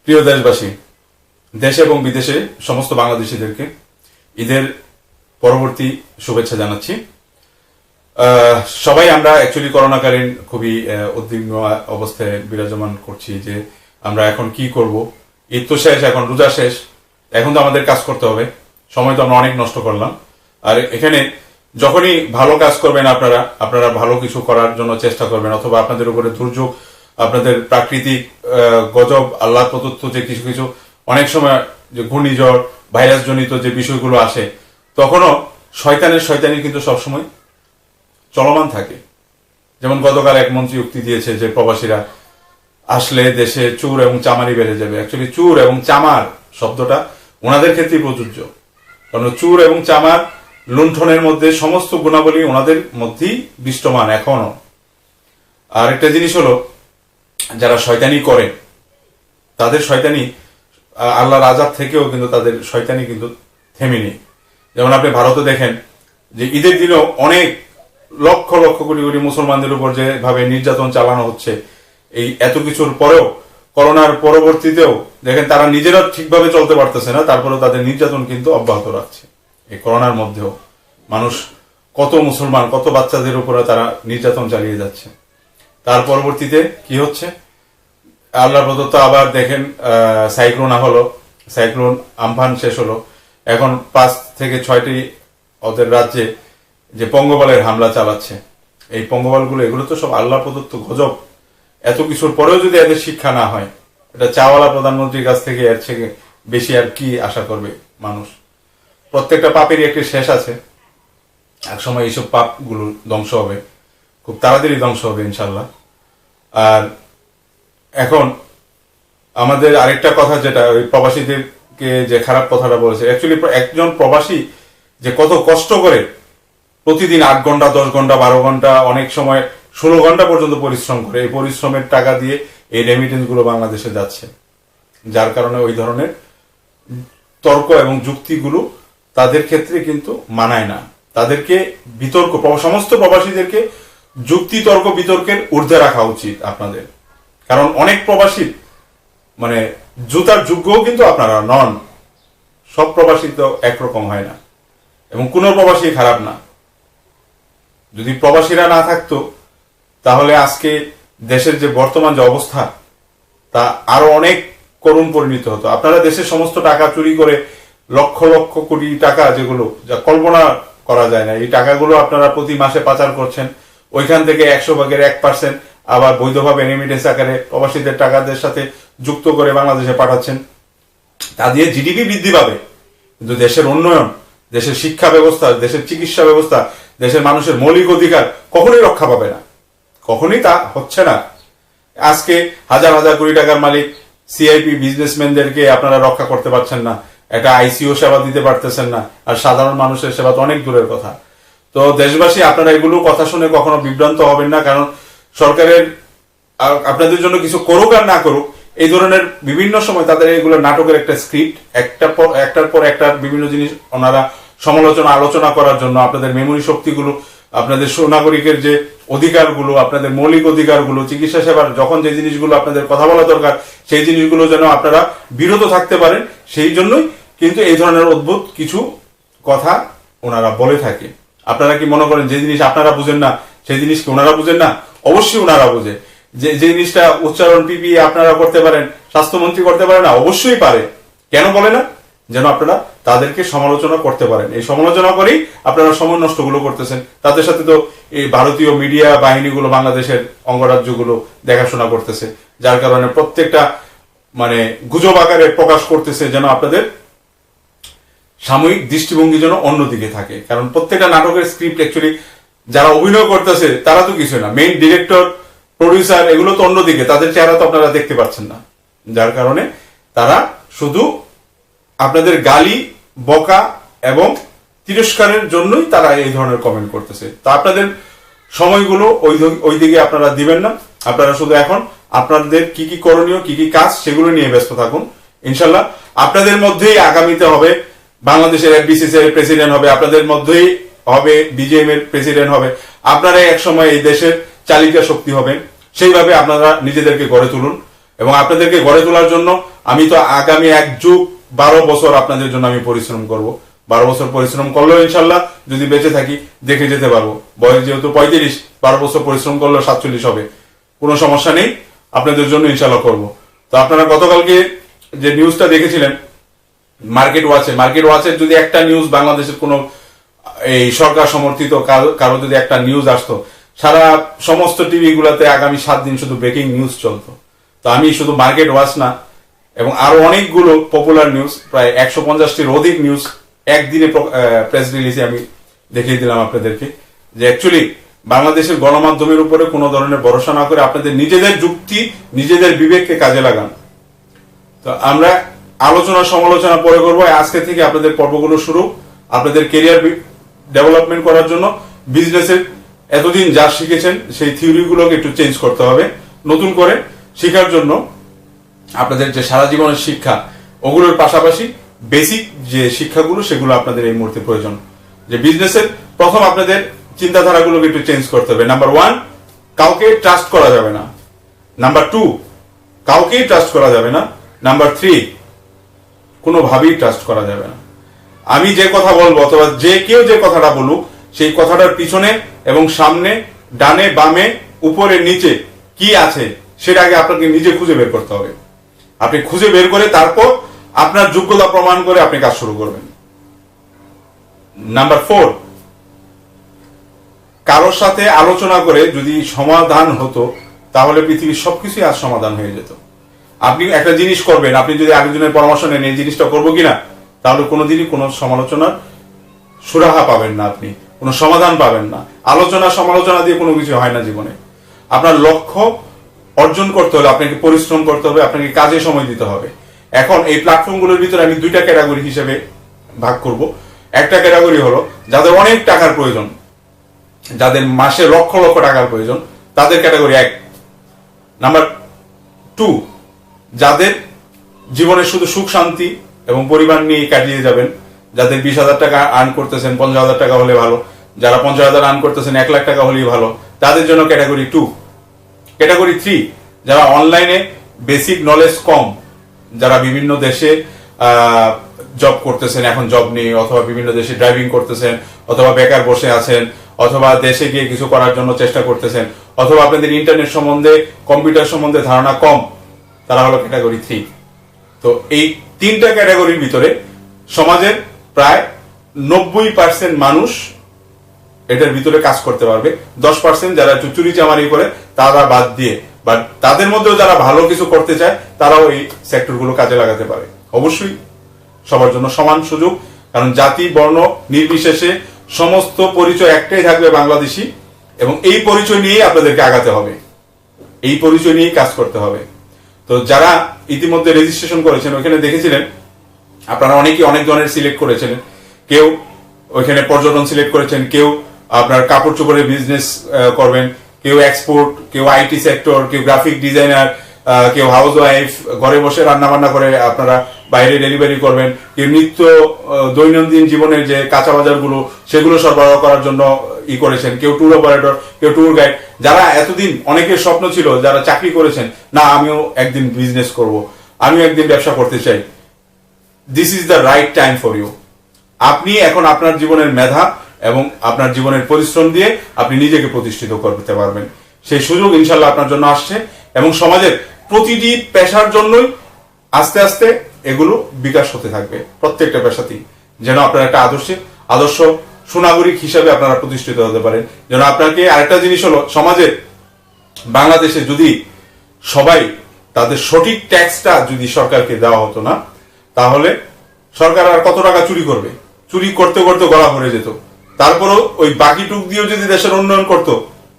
প্রিয় দেশবাসী, দেশে এবং বিদেশে সমস্ত বাংলাদেশিদেরকে ঈদের পরবর্তী শুভেচ্ছা জানাচ্ছি। সবাই আমরা অ্যাকচুয়ালি করোনাকালীন খুবই উদ্বিগ্ন অবস্থায় বিরাজমান করছি যে আমরা এখন কি করব। ঈদ তো শেষ, এখন রোজা শেষ, এখন তো আমাদের কাজ করতে হবে। সময় তো আমরা অনেক নষ্ট করলাম। আর এখানে যখনই ভালো কাজ করবেন আপনারা ভালো কিছু করার জন্য চেষ্টা করবেন, অথবা আপনাদের উপরে দুর্যোগ, আপনাদের প্রাকৃতিক গজব, আল্লাহ প্রদত্ত যে কিছু কিছু অনেক সময় যে ঘূর্ণিঝড়, ভাইরাস জনিত যে বিষয়গুলো আসে, তখনও শয়তানি কিন্তু সবসময় চলমান থাকে। যেমন গতকাল এক মন্ত্রী উক্তি দিয়েছে যে প্রবাসীরা আসলে দেশে চুর এবং চামারি বেড়ে যাবে। অ্যাকচুয়ালি চুর এবং চামার শব্দটা ওনাদের ক্ষেত্রেই প্রযোজ্য, কারণ চুর এবং চামার লুণ্ঠনের মধ্যে সমস্ত গুণাবলী ওনাদের মধ্যেই বিষ্টমান এখনো। আর একটা জিনিস হলো, যারা শয়তানি করে তাদের শয়তানি আল্লাহর আযাব থেকেও কিন্তু তাদের শয়তানি কিন্তু থেমে নেই। যেমন আপনি ভারতে দেখেন যে ঈদের দিনেও অনেক লক্ষ লক্ষ কোটি কোটি মুসলমানদের উপর যেভাবে নির্যাতন চালানো হচ্ছে, এই এত কিছুর পরেও, করোনার পরবর্তীতেও দেখেন তারা নিজেরা ঠিকভাবে চলতে পারতেছে না, তারপরেও তাদের নির্যাতন কিন্তু অব্যাহত রাখছে। এই করোনার মধ্যেও মানুষ, কত মুসলমান, কত বাচ্চাদের উপরে তারা নির্যাতন চালিয়ে যাচ্ছে। তার পরবর্তীতে কি হচ্ছে, আল্লাহ প্রদত্ত আবার দেখেন সাইক্লোন হলো, সাইক্লোন আমফান শেষ হলো, এখন 5 থেকে 6টি ওদের রাজ্যে যে পঙ্গপালের হামলা চালাচ্ছে। এই পঙ্গপালগুলো, এগুলো তো সব আল্লাহ প্রদত্ত গজব। এত কিছুর পরেও যদি এদের শিক্ষা না হয়, এটা চাওয়ালা প্রধানমন্ত্রীর কাছ থেকে এর থেকে বেশি আর কি আশা করবে মানুষ। প্রত্যেকটা পাপেরই একটি শেষ আছে, এক সময় এইসব পাপগুলো ধ্বংস হবে, খুব তাড়াতাড়ি ধ্বংস হবে ইনশাল্লাহ। আর এখন আমাদের আরেকটা কথা, যেটা ওই প্রবাসীদেরকে যে খারাপ কথাটা বলেছে, অ্যাকচুয়ালি একজন প্রবাসী যে কত কষ্ট করে প্রতিদিন 8 ঘন্টা, 10 ঘন্টা, 12 ঘন্টা, অনেক সময় 16 ঘন্টা পর্যন্ত পরিশ্রম করে, এই পরিশ্রমের টাকা দিয়ে এই রেমিটেন্স গুলো বাংলাদেশে যাচ্ছে। যার কারণে ওই ধরনের তর্ক এবং যুক্তিগুলো তাদের ক্ষেত্রে কিন্তু মানায় না। তাদেরকে বিতর্ক, সমস্ত প্রবাসীদেরকে যুক্তি তর্ক বিতর্কের ঊর্ধ্বে রাখা উচিত আপনাদের। কারণ অনেক প্রবাসী মানে জুতার যোগ্যও কিন্তু আপনারা নন। সব প্রবাসী তো একরকম হয় না, এবং কোন প্রবাসী খারাপ না। যদি প্রবাসীরা না থাকতো, তাহলে আজকে দেশের যে বর্তমান যে অবস্থা, তা আরো অনেক করুণ পরিণত হতো। আপনারা দেশের সমস্ত টাকা চুরি করে, লক্ষ লক্ষ কোটি টাকা, যেগুলো যা কল্পনা করা যায় না, এই টাকাগুলো আপনারা প্রতি মাসে পাচার করছেন। ওইখান থেকে 100 ভাগের 1% আবার বৈধভাবে রেমিটেন্স আকারে প্রবাসীদের টাকাদের সাথে যুক্ত করে বাংলাদেশে পাঠাচ্ছেন। তা দিয়ে জিডিপি বৃদ্ধি পাবে, কিন্তু দেশের উন্নয়ন, দেশের শিক্ষা ব্যবস্থা, দেশের চিকিৎসা ব্যবস্থা, দেশের মানুষের মৌলিক অধিকার কখনোই রক্ষা পাবে না, কখনোই তা হচ্ছে না। আজকে হাজার হাজার কোটি টাকার মালিক সিআইপি বিজনেসম্যানদেরকে আপনারা রক্ষা করতে পারছেন না, একটা আইসিইউ সেবা দিতে পারতেছেন না, আর সাধারণ মানুষের সেবা তো অনেক দূরের কথা। তো দেশবাসী, আপনারা এগুলো কথা শুনে কখনো বিভ্রান্ত হবেন না। কারণ সরকারের আপনাদের জন্য কিছু করুক আর না করুক, এই ধরনের বিভিন্ন সময় তাদের এগুলো নাটকের একটা স্ক্রিপ্ট, একটার পর একটা বিভিন্ন জিনিস ওনারা সমালোচনা, আলোচনা করার জন্য আপনাদের মেমোরি শক্তিগুলো, আপনাদের সুনাগরিকের যে অধিকারগুলো, আপনাদের মৌলিক অধিকারগুলো, চিকিৎসা সেবার যখন যে জিনিসগুলো আপনাদের কথা বলা দরকার, সেই জিনিসগুলো যেন আপনারা বিরত থাকতে পারেন, সেই জন্যই কিন্তু এই ধরনের অদ্ভুত কিছু কথা ওনারা বলে থাকে। আপনারা কি মনে করেন যে জিনিস আপনারা বুঝেন না, সেই জিনিস কি ওনারা বুঝেন না? অবশ্যই ওনারা বুঝে। যে জিনিসটা উচ্চারণ পিপিএ আপনারা করতে পারেন, স্বাস্থ্যমন্ত্রী করতে পারে না? অবশ্যই পারে। কেন বলে না? যেন আপনারা তাদেরকে সমালোচনা করতে পারেন। এই সমালোচনা করেই আপনারা সময় নষ্টগুলো করতেছেন। তাদের সাথে তো এই ভারতীয় মিডিয়া বাহিনীগুলো বাংলাদেশের অঙ্গরাজ্যগুলো দেখাশোনা করতেছে, যার কারণে প্রত্যেকটা মানে গুজব আকারে প্রকাশ করতেছে, যেন আপনাদের সাময়িক দৃষ্টিভঙ্গি যেন অন্যদিকে থাকে। কারণ প্রত্যেকটা নাটকের স্ক্রিপ্ট অ্যাকচুয়ালি যারা অভিনয় করতেছে তারা তো কিছু না, মেইন ডিরেক্টর, প্রডিউসার, এগুলো তো অন্যদিকে, তাদের চেহারা তো আপনারা দেখতে পাচ্ছেন না। যার কারণে তারা শুধু আপনাদের গালি, বকা এবং তিরস্কারের জন্যই তারা এই ধরনের কমেন্ট করতেছে। তো আপনাদের সময়গুলো ওই দিকে আপনারা দিবেন না। আপনারা শুধু এখন আপনাদের কি কি করণীয়, কি কি কাজ, সেগুলো নিয়ে ব্যস্ত থাকুন। ইনশাল্লাহ আপনাদের মধ্যেই আগামীতে হবে বাংলাদেশের এফবিসিসিআই এর প্রেসিডেন্ট হবে, আপনাদের মধ্যেই হবে বিজেএম এর প্রেসিডেন্ট হবে। আপনারা এক সময় এই দেশের চালিকা শক্তি হবেন। সেইভাবে আপনারা নিজেদেরকে গড়ে তুলুন এবং আপনাদেরকে গড়ে তোলার জন্য আমি তো আগামী 1 যুগ 12 বছর আপনাদের জন্য আমি পরিশ্রম করব। 12 বছর পরিশ্রম করলেও ইনশাল্লাহ যদি বেঁচে থাকি দেখে যেতে পারবো। বয়স যেহেতু 35, 12 বছর পরিশ্রম করলেও 47 হবে, কোনো সমস্যা নেই, আপনাদের জন্য ইনশাল্লাহ করব। তো আপনারা গতকালকে যে নিউজটা দেখেছিলেন মার্কেট ওয়াচের যদি একটা নিউজ বাংলাদেশের কোনো এই সরকার সমর্থিত কারো যদি একটা নিউজ আসতো, সারা সমস্ত টিভি গুলাতে আগামী 7 দিন শুধু ব্রেকিং নিউজ চলতো। তো আমি শুধু মার্কেট ওয়াচ না, এবং আরো অনেকগুলো পপুলার নিউজ, প্রায় 150টির অধিক নিউজ একদিনে প্রেস রিলিজে আমি দেখিয়ে দিলাম আপনাদেরকে, যে অ্যাকচুয়ালি বাংলাদেশের গণমাধ্যমের উপরে কোনো ধরনের ভরসা না করে আপনাদের নিজেদের যুক্তি, নিজেদের বিবেককে কাজে লাগান। তো আমরা আলোচনা সমালোচনা পরে করবো। আজকে থেকে আপনাদের পর্বগুলো শুরু, আপনাদের কেরিয়ার ডেভেলপমেন্ট করার জন্য বিজনেসের এতদিন যা শিখেছেন সেই থিওরিগুলোকে একটু চেঞ্জ করতে হবে, নতুন করে শেখার জন্য আপনাদের যে সারা জীবনের শিক্ষা ওগুলোর পাশাপাশি বেসিক যে শিক্ষাগুলো সেগুলো আপনাদের এই মুহূর্তে প্রয়োজন। যে বিজনেসের প্রথম আপনাদের চিন্তাধারাগুলোকে একটু চেঞ্জ করতে হবে। নাম্বার 1, কাউকে ট্রাস্ট করা যাবে না। নাম্বার 2, কাউকেই ট্রাস্ট করা যাবে না। নাম্বার 3, কোনোভাবেই ট্রাস্ট করা যাবে না। আমি যে কথা বলবো অথবা যে কেউ যে কথাটা বলুক, সেই কথাটার পিছনে এবং সামনে, ডানে বামে, উপরে নিচে কি আছে সেটা আগে আপনাকে নিজে খুঁজে বের করতে হবে। আপনি খুঁজে বের করে তারপর আপনার যোগ্যতা প্রমাণ করে আপনি কাজ শুরু করবেন। নাম্বার 4, কারোর সাথে আলোচনা করে যদি সমাধান হতো তাহলে পৃথিবীর সবকিছুই আজ সমাধান হয়ে যেত। আপনি একটা জিনিস করবেন, আপনি যদি আরেকজনের পরামর্শ নেন এই জিনিসটা করবো কিনা, তাহলে কোনোদিনই কোনো সমালোচনার সুরাহা পাবেন না, আপনি কোনো সমাধান পাবেন না। আলোচনা সমালোচনা দিয়ে কোনো কিছু হয় না জীবনে। আপনার লক্ষ্য অর্জন করতে হলে আপনাকে পরিশ্রম করতে হবে, আপনাকে কাজে সময় দিতে হবে। এখন এই প্ল্যাটফর্মগুলোর ভিতরে আমি 2টা ক্যাটাগরি হিসেবে ভাগ করব। একটা ক্যাটাগরি হলো যাদের অনেক টাকার প্রয়োজন, যাদের মাসে লক্ষ লক্ষ টাকার প্রয়োজন, তাদের ক্যাটাগরি 1। নাম্বার 2, যাদের জীবনে শুধু সুখ শান্তি এবং পরিবার নিয়ে কাটিয়ে যাবেন, যাদের 20,000 টাকা আর্ন করতেছেন, 50,000 টাকা হলে ভালো, যারা 50,000 আর্ন করতেছেন 1 লাখ টাকা হলেই ভালো, তাদের জন্য ক্যাটাগরি 2। ক্যাটাগরি 3, যারা অনলাইনে বেসিক নলেজ কম, যারা বিভিন্ন দেশে জব করতেছেন, এখন জব নেই, অথবা বিভিন্ন দেশে ড্রাইভিং করতেছেন, অথবা বেকার বসে আছেন, অথবা দেশে গিয়ে কিছু করার জন্য চেষ্টা করতেছেন, অথবা আপনাদের ইন্টারনেট সম্বন্ধে, কম্পিউটার সম্বন্ধে ধারণা কম, তারা হলো ক্যাটাগরি 3। তো এই 3টা ক্যাটাগরির ভিতরে সমাজের প্রায় 90% মানুষ এটার ভিতরে কাজ করতে পারবে। 10% যারা একটু চুরি চামারি করে তারা বাদ দিয়ে, বা তাদের মধ্যেও যারা ভালো কিছু করতে চায় তারাও এই সেক্টরগুলো কাজে লাগাতে পারে। অবশ্যই সবার জন্য সমান সুযোগ, কারণ জাতি বর্ণ নির্বিশেষে সমস্ত পরিচয় একটাই থাকবে, বাংলাদেশি, এবং এই পরিচয় নিয়েই আপনাদেরকে আগাতে হবে, এই পরিচয় নিয়েই কাজ করতে হবে। তো যারা ইতিমধ্যে রেজিস্ট্রেশন করেছেন ওইখানে দেখেছিলেন আপনারা অনেকেই অনেক ধরনের সিলেক্ট করেছিলেন। কেউ ওইখানে পর্যটন সিলেক্ট করেছেন, কেউ আপনার কাপড় চোপড়ের বিজনেস করবেন, কেউ এক্সপোর্ট, কেউ আইটি সেক্টর, কেউ গ্রাফিক ডিজাইনার, কেউ হাউস ওয়াইফ, ঘরে বসে রান্না বান্না করে আপনারা বাইরে ডেলিভারি করবেন, কেউ নিত্য দৈনন্দিন জীবনের যে কাঁচা বাজারগুলো সেগুলো সরবরাহ করার জন্য করেছেন, কেউ ট্যুর অপারেটর, কেউ ট্যুর গাইড। যারা এতদিন অনেকের স্বপ্ন ছিল, যারা চাকরি করেছেন, না আমিও একদিন বিজনেস করব, আমিও একদিন ব্যবসা করতে চাই, this is the right time for you. আপনি এখন আপনার জীবনের মেধা এবং আপনার জীবনের পরিশ্রম দিয়ে আপনি নিজেকে প্রতিষ্ঠিত করতে পারবেন। সেই সুযোগ ইনশাল্লাহ আপনার জন্য আসছে, এবং সমাজের প্রতিটি পেশার জন্যই আস্তে আস্তে এগুলো বিকাশ হতে থাকবে। প্রত্যেকটা পেশাতেই যেন আপনার একটা আদর্শ সুনাগরিক হিসাবে আপনারা প্রতিষ্ঠিত হতে পারেন। যেন আপনাকে আরেকটা জিনিস হলো, সমাজে বাংলাদেশে যদি সবাই তাদের সঠিক ট্যাক্সটা যদি সরকারকে দেওয়া হতো না, তাহলে সরকার আর কত টাকা চুরি করবে, চুরি করতে করতে গলা ভরে যেত। তারপরও ওই বাকি টুক দিয়েও যদি দেশের উন্নয়ন করতো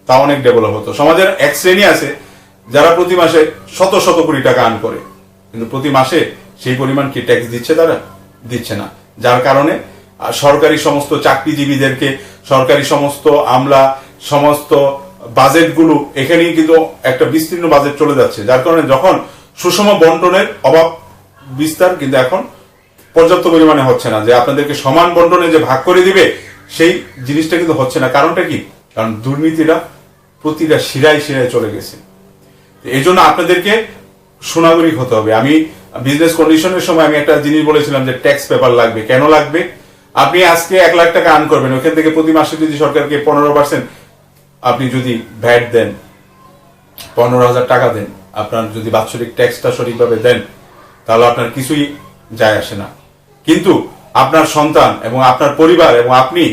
তা অনেক ডেভেলপ হতো। সমাজের এক শ্রেণী আছে যারা প্রতি মাসে শত শত কোটি টাকা আর্ন করে, কিন্তু প্রতি মাসে সেই পরিমাণ কি ট্যাক্স দিচ্ছে? তারা দিচ্ছে না। যার কারণে সরকারি সমস্ত চাকরিজীবীদেরকে, সরকারি সমস্ত আমলা, সমস্ত বাজেটগুলো এখানেই কিন্তু একটা বিস্তীর্ণ বাজেট চলে যাচ্ছে। যার কারণে যখন সুষম বন্টনের অভাব বিস্তার কিন্তু এখন পর্যাপ্ত পরিমাণে হচ্ছে না, যে আপনাদেরকে সমান বন্টনে যে ভাগ করে দিবে সেই জিনিসটা কিন্তু হচ্ছে না। কারণটা কি? কারণ দুর্নীতিটা প্রতিটা শিরায় শিরায় চলে গেছে। এই জন্য আপনাদেরকে সুনাগরিক হতে হবে। আমি বিজনেস কন্ডিশনের সময় আমি একটা জিনিস বলেছিলাম যে ট্যাক্স পেপার লাগবে। কেন লাগবে? আপনি আজকে 1 লাখ টাকা আর্ন করবেন, ওখান থেকে প্রতি মাসে যদি সরকারকে 15% আপনি যদি ভ্যাট দেন, 15,000 টাকা দেন, আপনার যদি বাৎসরিক ট্যাক্সটা সঠিকভাবে দেন, তাহলে আপনার কিছুই যায় আসে না। কিন্তু আপনার সন্তান এবং আপনার পরিবার এবং আপনি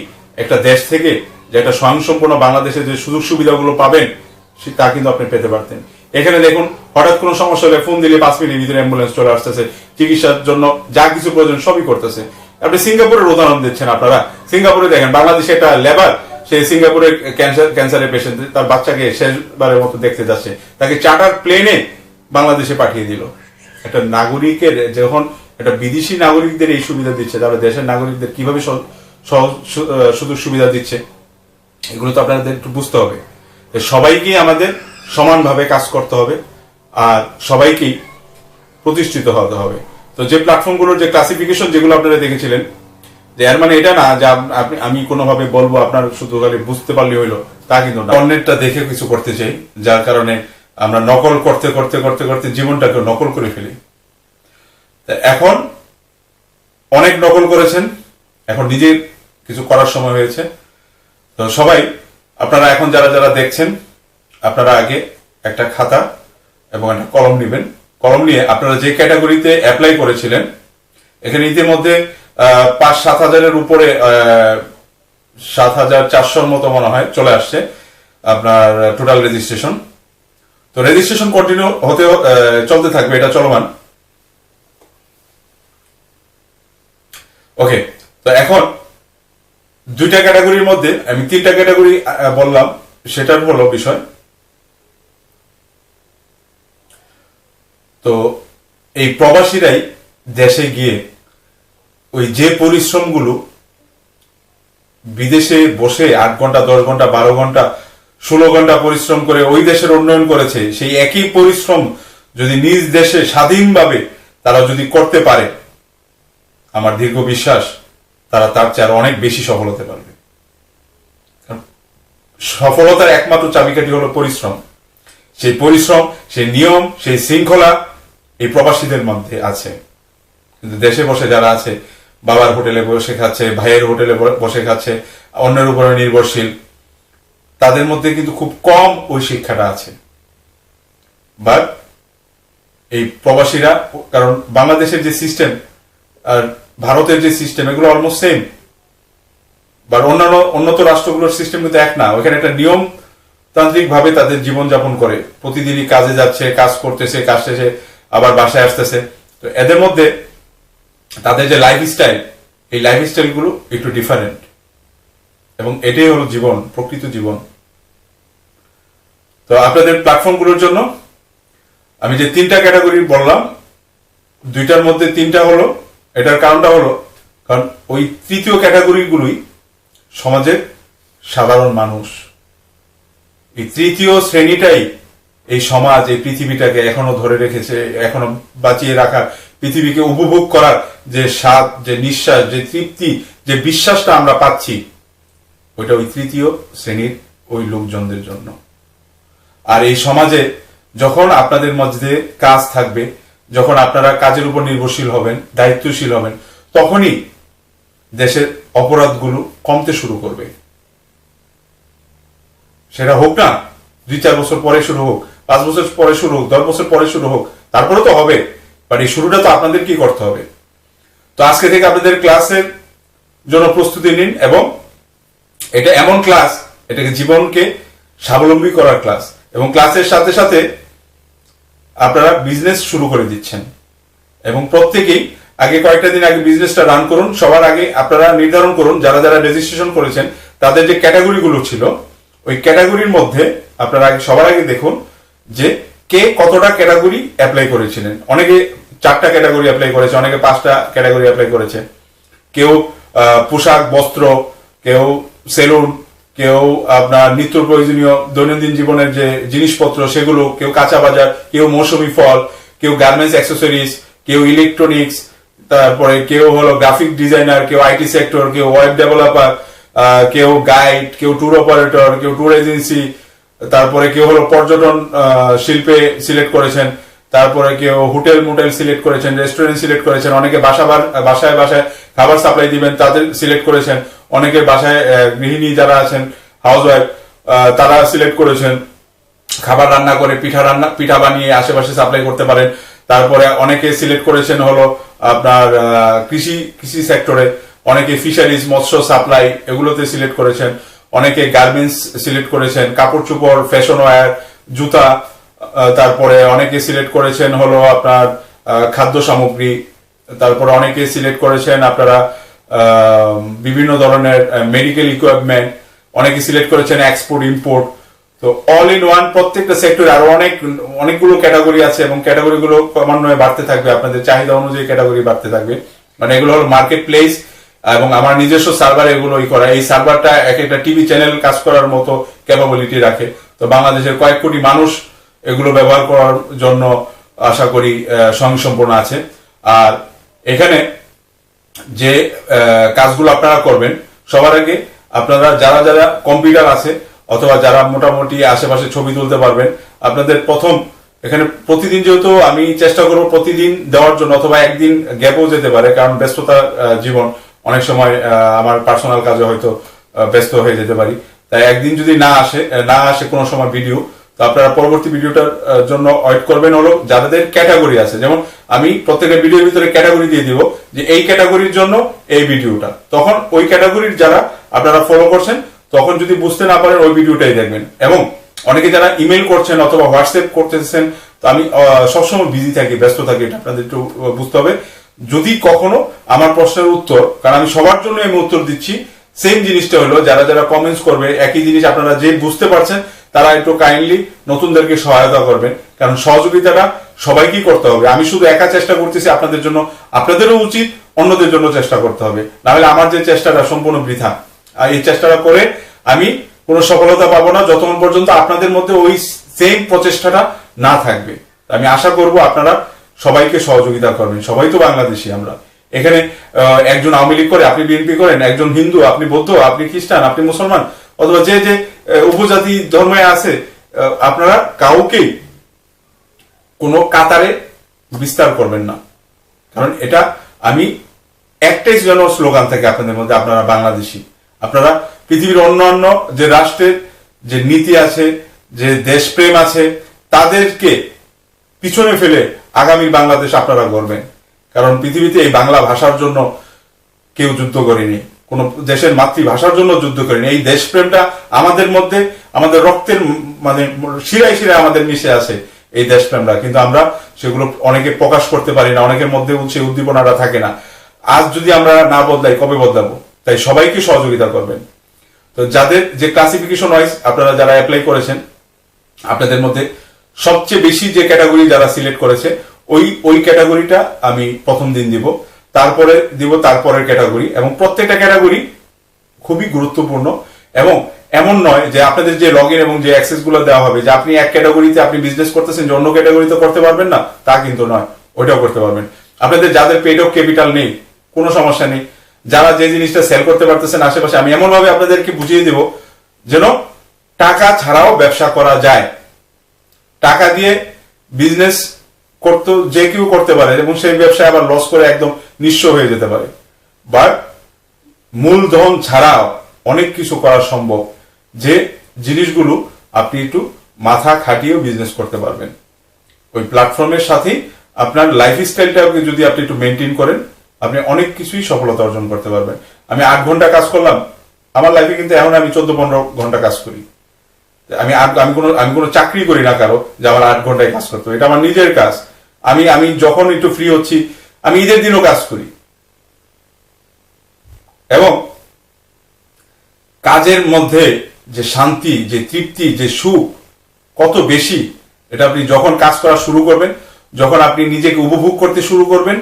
একটা দেশ থেকে যে একটা স্বয়ংসম্পূর্ণ বাংলাদেশে যে সুযোগ সুবিধাগুলো পাবেন তা কিন্তু আপনি পেতে পারতেন। এখানে দেখুন, হঠাৎ কোনো সমস্যা হলে ফোন দিলে 5 মিনিটের ভিতরে অ্যাম্বুলেন্স চলে আসতেছে, চিকিৎসার জন্য যা কিছু প্রয়োজন সবই করতেছে। আপনি সিঙ্গাপুরের উদাহরণ দিচ্ছেন। আপনারা সিঙ্গাপুরে দেখেন, বাংলাদেশে একটা লেবার, সে সিঙ্গাপুরের ক্যান্সারের পেশেন্ট, তার বাচ্চাকে শেষবারের মতো দেখতে যাচ্ছে, তাকে চার্টার প্লেনে বাংলাদেশে পাঠিয়ে দিল। একটা নাগরিকের যখন একটা বিদেশি নাগরিকদের এই সুবিধা দিচ্ছে, তাহলে দেশের নাগরিকদের কিভাবে সুযোগ সুবিধা দিচ্ছে, এগুলো তো আপনাদের একটু বুঝতে হবে। সবাইকেই আমাদের সমানভাবে কাজ করতে হবে আর সবাইকেই প্রতিষ্ঠিত হতে হবে। তো যে প্ল্যাটফর্মগুলোর যে ক্লাসিফিকেশন যেগুলো আপনারা দেখেছিলেন, যে এর মানে এটা না যে আমি কোনোভাবে বলবো আপনার শুধু খালি বুঝতে পারলে হইলো, তা কিন্তু না। অন্যেরটা দেখে কিছু করতে চাই, যার কারণে আমরা নকল করতে করতে করতে করতে জীবনটাকে নকল করে ফেলি। এখন অনেক নকল করেছেন, এখন নিজের কিছু করার সময় হয়েছে। তো সবাই আপনারা এখন যারা যারা দেখছেন, আপনারা আগে একটা খাতা এবং একটা কলম নেবেন। কলম নিয়ে আপনারা যে ক্যাটাগরিতে অ্যাপ্লাই করেছিলেন, এখানে ইতিমধ্যে 5-7 হাজারের উপরে 7,400 মতো মনে হয় চলে আসছে আপনার টোটাল রেজিস্ট্রেশন। তো রেজিস্ট্রেশন কন্টিনিউ হতে চলতে থাকবে, এটা চলমান। ওকে, তো এখন 2টা ক্যাটাগরির মধ্যে আমি 3টা ক্যাটাগরি বললাম, সেটার হলো বিষয়। তো এই প্রবাসীরাই দেশে গিয়ে ওই যে পরিশ্রমগুলো বিদেশে বসে 8 ঘন্টা 10 ঘন্টা 12 ঘন্টা 16 ঘন্টা পরিশ্রম করে ওই দেশের উন্নয়ন করেছে, সেই একই পরিশ্রম যদি নিজ দেশে স্বাধীনভাবে তারা যদি করতে পারে, আমার দীর্ঘ বিশ্বাস তারা তার চেয়ে আরো অনেক বেশি সফল হতে পারবে। সফলতার একমাত্র চাবিকাঠি হলো পরিশ্রম। সেই পরিশ্রম, সেই নিয়ম, সেই শৃঙ্খলা এই প্রবাসীদের মধ্যে আছে। কিন্তু দেশে বসে যারা আছে, বাবার হোটেলে বসে খাচ্ছে, ভাইয়ের হোটেলে বসে খাচ্ছে, অন্যের উপরে নির্ভরশীল, তাদের মধ্যে কিন্তু খুব কম ওই শিক্ষাটা আছে। বাট এই প্রবাসীরা, কারণ বাংলাদেশের যে সিস্টেম আর ভারতের যে সিস্টেম, এগুলো অলমোস্ট সেম। বাট অন্যান্য উন্নত রাষ্ট্রগুলোর সিস্টেম কিন্তু এক না। ওখানে একটা নিয়ম তান্ত্রিক ভাবে তাদের জীবনযাপন করে, প্রতিদিনই কাজে যাচ্ছে, কাজ করতেছে, কাজ শেষে আবার বাসায় আসতেছে। তো এদের মধ্যে তাদের যে লাইফস্টাইল, এই লাইফস্টাইল গুলো একটু ডিফারেন্ট, এবং এটাই হলো জীবন, প্রকৃত জীবন। তো আপনাদের প্ল্যাটফর্মগুলোর জন্য আমি যে 3টা ক্যাটাগরি বললাম, 2টার মধ্যে 3টা হলো, এটার কারণটা হলো কারণ ওই তৃতীয় ক্যাটাগরিগুলোই সমাজের সাধারণ মানুষ। এই তৃতীয় শ্রেণীটাই এই সমাজ, এই পৃথিবীটাকে এখনো ধরে রেখেছে, এখনো বাঁচিয়ে রাখার, পৃথিবীকে উপভোগ করার যে স্বাদ, যে নিঃশ্বাস, যে তৃপ্তি, যে বিশ্বাসটা আমরা পাচ্ছি, ওইটা ওই তৃতীয় শ্রেণীর ওই লোকজনদের জন্য। আর এই সমাজে যখন আপনাদের মধ্যে কাজ থাকবে, যখন আপনারা কাজের উপর নির্ভরশীল হবেন, দায়িত্বশীল হবেন, তখনই দেশের অপরাধগুলো কমতে শুরু করবে। সেটা হোক না 2-4 বছর পরে শুরু হোক, 5 বছর পরে শুরু হোক, 10 বছর পরে শুরু হোক, তারপরে তো হবে। বাট এই শুরুটা তো আপনাদের কি করতে হবে। তো আজকে থেকে আপনাদের ক্লাসের জন্য প্রস্তুতি নিন, এবং এটা এমন ক্লাস, এটাকে জীবনকে স্বাবলম্বী করার ক্লাস, এবং ক্লাসের সাথে সাথে আপনারা বিজনেস শুরু করে দিচ্ছেন। এবং প্রত্যেকেই আগে কয়েকটা দিন আগে বিজনেসটা রান করুন। সবার আগে আপনারা নির্ধারণ করুন, যারা যারা রেজিস্ট্রেশন করেছেন তাদের যে ক্যাটাগরিগুলো ছিল, ওই ক্যাটাগরির মধ্যে আপনারা সবার আগে দেখুন যে কে কতটা ক্যাটাগরি অ্যাপ্লাই করেছিলেন। অনেকে 4টা ক্যাটাগরি অ্যাপ্লাই করেছে, অনেকে 5টা ক্যাটাগরি অ্যাপ্লাই করেছে। কেউ পোশাক বস্ত্র, কেউ সেলুন, কেউ আপনার নিত্য প্রয়োজনীয় দৈনন্দিন জীবনের যে জিনিসপত্র সেগুলো, কেউ কাঁচা বাজার, কেউ মৌসুমি ফল, কেউ গার্মেন্টস অ্যাক্সেসরিজ, কেউ ইলেকট্রনিক্স, তারপরে কেউ হলো গ্রাফিক ডিজাইনার, কেউ আইটি সেক্টর, কেউ ওয়েব ডেভেলপার, কেউ গাইড, কেউ ট্যুর অপারেটর, কেউ ট্যুর এজেন্সি, তারপরে কেউ হলো পর্যটন শিল্পে সিলেক্ট করেছেন, তারপরে কেউ হোটেল মোটেল সিলেক্ট করেছেন, রেস্টুরেন্ট সিলেক্ট করেছেন, অনেকে বাসায় বাসায় খাবার সাপ্লাই দিবেন তাদের সিলেক্ট করেছেন, অনেকে বাসায় গৃহিণী যারা আছেন হাউসওয়াইফ তারা সিলেক্ট করেছেন খাবার রান্না করে পিঠা বানিয়ে আশেপাশে সাপ্লাই করতে পারেন। তারপরে অনেকে সিলেক্ট করেছেন হলো আপনার কৃষি সেক্টরে, অনেকে ফিশারিজ মৎস্য সাপ্লাই এগুলোতে সিলেক্ট করেছেন, অনেকে গার্মেন্টস সিলেক্ট করেছেন, কাপড় চোপড়, ফ্যাশন ওয়্যার, জুতা, তারপরে অনেকে সিলেক্ট করেছেন হলো আপনার খাদ্য সামগ্রী, তারপরে অনেকে সিলেক্ট করেছেন আপনারা বিভিন্ন ধরনের মেডিকেল ইকুইপমেন্ট, অনেকে সিলেক্ট করেছেন এক্সপোর্ট ইম্পোর্ট। তো অল ইন ওয়ান প্রত্যেকটা সেক্টরে আরো অনেকগুলো ক্যাটাগরি আছে এবং ক্যাটাগরিগুলো ক্রমান্বয়ে বাড়তে থাকবে, আপনাদের চাহিদা অনুযায়ী ক্যাটাগরি বাড়তে থাকবে। মানে এগুলো হলো মার্কেট প্লেস এবং আমার নিজস্ব সার্ভার এগুলো করা। এই সার্ভারটা এক একটা টিভি চ্যানেল কাজ করার মতো ক্যাপাবিলিটি রাখে। তো বাংলাদেশের কয়েক কোটি মানুষ এগুলো ব্যবহার করার জন্য আশা করি স্বয়ংসম্পূর্ণ আছে। আর এখানে যে কাজগুলো আপনারা করবেন, সবার আগে আপনারা যারা যারা কম্পিউটার আছে অথবা যারা মোটামুটি আশেপাশে ছবি তুলতে পারবেন, আপনাদের প্রথম এখানে প্রতিদিন, যেহেতু আমি চেষ্টা করবো প্রতিদিন দেওয়ার জন্য, অথবা একদিন গ্যাপও যেতে পারে কারণ ব্যস্ততা জীবন, অনেক সময় আমার পার্সোনাল কাজে হয়তো ব্যস্ত হয়ে যেতে পারি, তাই একদিন যদি না আসে কোনো সময় ভিডিও, তো আপনারা পরবর্তী ভিডিওটার জন্য ওয়েট করবেন হলো যাদের ক্যাটাগরি আছে। যেমন আমি প্রত্যেকটা ভিডিওর ভিতরে ক্যাটাগরি দিয়ে দিব যে এই ক্যাটাগরির জন্য এই ভিডিওটা, তখন ওই ক্যাটাগরির যারা আপনারা ফলো করছেন তখন যদি বুঝতে না পারেন ওই ভিডিওটাই দেখবেন। এবং অনেকে যারা ইমেল করছেন অথবা হোয়াটসঅ্যাপ করতেছেন, তো আমি সবসময় বিজি থাকি, ব্যস্ত থাকি, এটা আপনাদের একটু বুঝতে হবে। যদি কখনো আমার প্রশ্নের উত্তর, কারণ আমি সবার জন্য আমি উত্তর দিচ্ছি, সেম জিনিসটা হলো যারা যারা কমেন্টস করবে একই জিনিস আপনারা যে বুঝতে পারছেন তারা একটু কাইন্ডলি নতুনদেরকে সহায়তা করবেন, কারণ সহযোগিতাটা সবাইকেই করতে হবে। আমি শুধু একা চেষ্টা করতেছি আপনাদের জন্য, আপনাদেরও উচিত অন্যদের জন্য চেষ্টা করতে হবে, না হলে আমার যে চেষ্টাটা সম্পূর্ণ বৃথা। আর এই চেষ্টাটা করে আমি কোনো সফলতা পাবো না যতক্ষণ পর্যন্ত আপনাদের মধ্যে ওই সেম প্রচেষ্টাটা না থাকবে। আমি আশা করব আপনারা সবাইকে সহযোগিতা করবেন। সবাই তো বাংলাদেশি আমরা। এখানে একজন আওয়ামী লীগ করে, আপনি বিএনপি করেন, একজন হিন্দু, আপনি বৌদ্ধ, আপনি খ্রিস্টান, আপনি মুসলমান, অথবা যে যে উপজাতি ধর্মে আছে, আপনারা কাউকেই কোনো কাতারে বিস্তার করবেন না। কারণ এটা আমি একটাই যেন স্লোগান থাকে আপনাদের মধ্যে, আপনারা বাংলাদেশি। আপনারা পৃথিবীর অন্যান্য যে রাষ্ট্রের যে নীতি আছে, যে দেশপ্রেম আছে, তাদেরকে পিছনে ফেলে আগামী বাংলাদেশ আপনারা গড়বেন। কারণ পৃথিবীতে এই বাংলা ভাষার জন্য কেউ যুদ্ধ করেনি, কোন দেশের মাতৃভাষার জন্য যুদ্ধ করেনি। এই দেশপ্রেমটা আমাদের মধ্যে, আমাদের রক্তের মানে শিরায় শিরায় আমাদের মিশে আছে এই দেশপ্রেমটা, কিন্তু আমরা সেগুলো অনেকে প্রকাশ করতে পারি না, অনেকের মধ্যে সেই উদ্দীপনাটা থাকে না। আজ যদি আমরা না বদলাই কবে বদলাবো? তাই সবাইকে সহযোগিতা করবেন। তো যাদের যে ক্লাসিফিকেশন ওয়াইজ আপনারা যারা অ্যাপ্লাই করেছেন, আপনাদের মধ্যে সবচেয়ে বেশি যে ক্যাটাগরি যারা সিলেক্ট করেছে ওই ক্যাটাগরিটা আমি প্রথম দিন দিব, তারপরে দিব তারপরের ক্যাটাগরি, এবং প্রত্যেকটা ক্যাটাগরি খুবই গুরুত্বপূর্ণ। এবং এমন নয় যে আপনাদের যে লগ ইন এবং যে অ্যাক্সেস গুলো দেওয়া হবে যে আপনি এক ক্যাটাগরিতে আপনি বিজনেস করতেছেন যে অন্য ক্যাটাগরিতে করতে পারবেন না, তা কিন্তু নয়, ওইটাও করতে পারবেন। আপনাদের যাদের পেড অফ ক্যাপিটাল নেই কোনো সমস্যা নেই, যারা যে জিনিসটা সেল করতে পারতেছেন আশেপাশে, আমি এমন ভাবে আপনাদেরকে বুঝিয়ে দেব যেন টাকা ছাড়াও ব্যবসা করা যায়। টাকা দিয়ে বিজনেস করতে যে কেউ করতে পারে এবং সেই ব্যবসায় আবার লস করে একদম নিঃস্ব হয়ে যেতে পারে, বাট মূলধন ছাড়াও অনেক কিছু করা সম্ভব, যে জিনিসগুলো আপনি একটু মাথা খাটিয়েও বিজনেস করতে পারবেন। ওই প্ল্যাটফর্মের সাথেই আপনার লাইফস্টাইলটাকে যদি আপনি একটু মেনটেন করেন, আপনি অনেক কিছুই সফলতা অর্জন করতে পারবেন। আমি 8 ঘন্টা কাজ করলাম আমার লাইফে, কিন্তু এখন আমি 14-15 ঘন্টা কাজ করি। আমি কোনো চাকরি করি না কারো যে আমার 8 ঘন্টায় কাজ করতে হবে, এটা আমার নিজের কাজ। আমি যখন একটু ফ্রি হচ্ছি, আমি ঈদের দিনও কাজ করি। এবং কাজের মধ্যে যে শান্তি, যে তৃপ্তি, যে সুখ কত বেশি, এটা আপনি যখন কাজ করা শুরু করবেন, যখন আপনি নিজেকে উপভোগ করতে শুরু করবেন,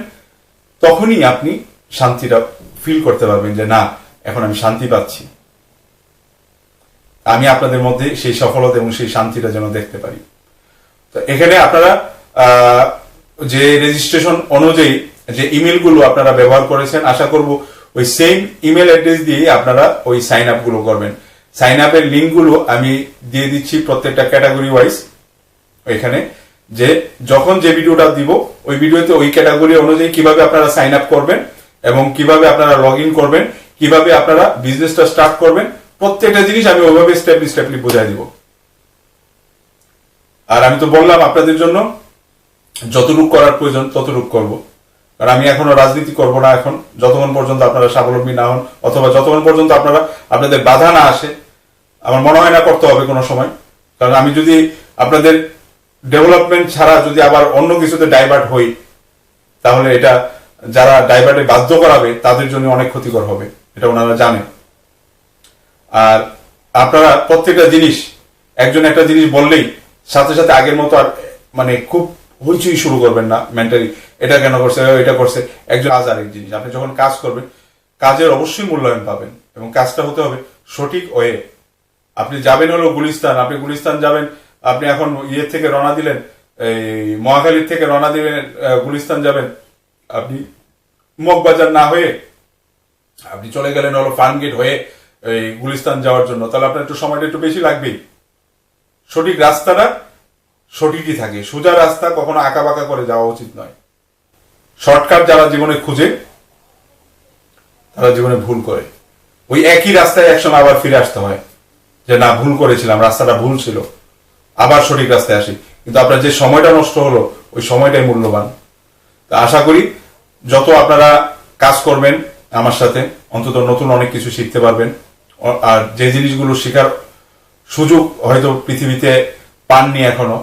তখনই আপনি শান্তিটা ফিল করতে পারবেন যে না, এখন আমি শান্তি পাচ্ছি। আমি আপনাদের মধ্যে সেই সফলতা এবং সেই শান্তিটা যেন দেখতে পারি। তো এখানে আপনারা যে রেজিস্ট্রেশন অনুযায়ী যে ইমেলগুলো আপনারা ব্যবহার করেছেন, আশা করব ওই সেম ইমেল অ্যাড্রেস দিয়ে আপনারা ওই সাইন আপ গুলো করবেন। সাইন আপের লিঙ্ক গুলো আমি দিয়ে দিচ্ছি প্রত্যেকটা ক্যাটাগরি ওয়াইজ এখানে। যে যখন যে ভিডিওটা দিব ওই ভিডিওতে ওই ক্যাটাগরি অনুযায়ী কিভাবে আপনারা সাইন আপ করবেন এবং কিভাবে আপনারা লগ ইন করবেন, কিভাবে আপনারা বিজনেসটা স্টার্ট করবেন, প্রত্যেকটা জিনিস আমি ওইভাবে স্টেপলি বোঝাই দিব। আর আমি তো বললাম আপনাদের জন্য যতটুকু করার প্রয়োজন ততটুকু করব, কারণ আমি এখনো রাজনীতি করব না এখন, যতক্ষণ পর্যন্ত আপনারা স্বাবলম্বী না হন অথবা যতক্ষণ পর্যন্ত আপনাদের বাধা না আসে। আমার মনে হয় না করতে হবে কোনো সময়, কারণ আমি যদি আপনাদের ডেভেলপমেন্ট ছাড়া যদি আবার অন্য কিছুতে ডাইভার্ট হই, তাহলে এটা যারা ডাইভার্টে বাধ্য করাবে তাদের জন্য অনেক ক্ষতিকর হবে, এটা ওনারা জানেন। আর আপনারা প্রত্যেকটা জিনিস, একজন একটা জিনিস বললেই সাথে সাথে আগের মতো আর মানে খুব হইচই শুরু করবেন না মেন্টালি, এটা কেন করছে এটা করছে। একজন কাজ আরেক জিনিস, আপনি যখন কাজ করবেন কাজের অবশ্যই মূল্যায়ন পাবেন এবং কাজটা হতে হবে সঠিক ওয়ে। আপনি যাবেন হলো গুলিস্তান, আপনি গুলিস্তান যাবেন, আপনি এখন থেকে রওনা দিলেন, এই মহাখালীর থেকে রওনা দিলেন গুলিস্তান যাবেন, আপনি মগবাজার না হয়ে আপনি চলে গেলেন হলো ফার্মগেট হয়ে এই গুলিস্তান যাওয়ার জন্য, তাহলে আপনার একটু সময়টা একটু বেশি লাগবেই। সঠিক রাস্তাটা সঠিকই থাকে, সোজা রাস্তা কখনো আঁকা বাঁকা করে যাওয়া উচিত নয়। শর্টকাট যারা জীবনে খুঁজে তারা জীবনে ভুল করে, ওই একই রাস্তায় একসময় আবার ফিরে আসতে হয় যে না ভুল করেছিলাম, রাস্তাটা ভুল ছিল, আবার সঠিক রাস্তায় আসি। কিন্তু আপনার যে সময়টা নষ্ট হলো ওই সময়টাই মূল্যবান। তা আশা করি যত আপনারা কাজ করবেন আমার সাথে অন্তত নতুন অনেক কিছু শিখতে পারবেন। আর যে জিনিসগুলো শেখার সুযোগ হয়তো পৃথিবীতে পাননি এখনো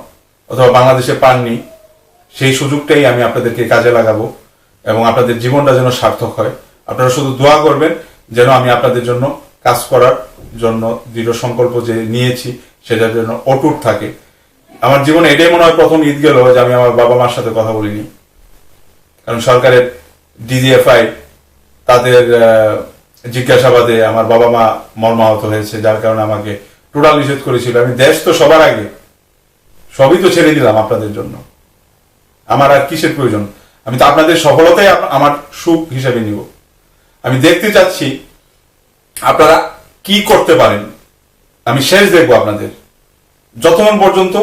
অথবা বাংলাদেশে পাননি, সেই সুযোগটাই আমি আপনাদেরকে কাজে লাগাবো এবং আপনাদের জীবনটা যেন সার্থক হয়। আপনারা শুধু দোয়া করবেন যেন আমি আপনাদের জন্য কাজ করার জন্য দৃঢ় সংকল্প যে নিয়েছি সেটার জন্য অটুট থাকে। আমার জীবনে এটাই মনে হয় প্রথম ঈদ গেল যে আমি আমার বাবা মার সাথে কথা বলিনি, কারণ সরকারের ডিজিএফআই তাদের জিজ্ঞাসাবাদে আমার বাবা মা মর্মাহত হয়েছে, যার কারণে আমাকে টোটাল নিষেধ করেছিল। আমি দেশ তো সবার আগে, সবই তো ছেড়ে দিলাম আপনাদের জন্য, আমার আর কিসের প্রয়োজন? আমি তো আপনাদের সফলতাই আমার সুখ হিসেবে নিব। আমি দেখতে চাচ্ছি আপনারা কি করতে পারেন, আমি শেষ দেখবো আপনাদের। যতক্ষণ পর্যন্ত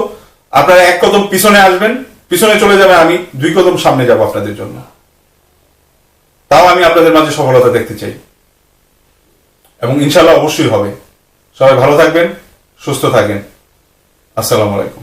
আপনারা এক কদম পিছনে আসবেন, পিছনে চলে যাবে, আমি 2 কদম সামনে যাব আপনাদের জন্য, তাও আমি আপনাদের মাঝে সফলতা দেখতে চাই এবং ইনশাল্লাহ অবশ্যই হবে। সবাই ভালো থাকবেন, সুস্থ থাকবেন। আসসালামু আলাইকুম।